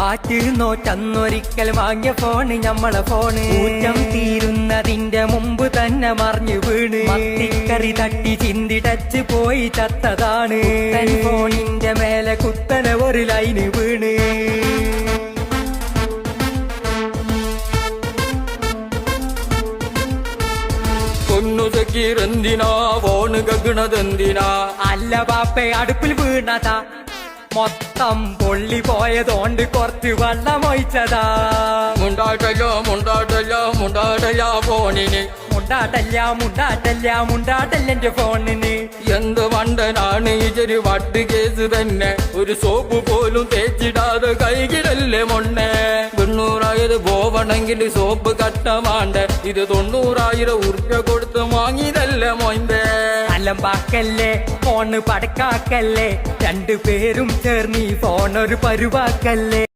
ആറ്റുനോറ്റന്നൊരിക്കൽ വാങ്ങിയ ഫോണ് ഞമ്മളെ ഫോണ് ഊറ്റം തീരുന്നതിന്റെ മുമ്പ് തന്നെ മറിഞ്ഞു വീണ് മത്തിക്കറി തട്ടി ചിന്തി ടച്ച് പോയി ചത്തതാണ് ഫോണിന്റെ മേലെ കുത്തനെ ഒരു ലൈന് വീണ് പൊന്നു സക്കീറെന്തിനാ ഫോണ് കക്കണതെന്തിനാ? അല്ല ബാപ്പേ അടുപ്പിൽ വീണതാ മൊത്തം പൊള്ളി പോയതോണ്ട് കുറച്ച് വെള്ളം ഒഴിച്ചതാ. മുണ്ടാട്ടല്ല ഫോണിന് മുണ്ടാട്ടല്ല ഫോണിന്. എന്ത് വണ്ടനാണ് ഇതൊരു വട്ട് കേസ് തന്നെ, ഒരു സോപ്പ് പോലും തേച്ചിടാതെ കൈകിടല്ലേ മൊണ്ണെ. 90,000 പോവണമെങ്കിൽ സോപ്പ് കട്ടമാണ്ട, ഇത് 90,000 ഉറുപ്പ്യ കൊടുത്ത് വാങ്ങിയതല്ലേ മോന്റെ. അലമ്പാക്കല്ലേ ഫോണ് പടക്കാക്കല്ലേ, രണ്ടുപേരും ചേർന്ന് ഈ ഫോണൊരു പരുവാക്കല്ലേ.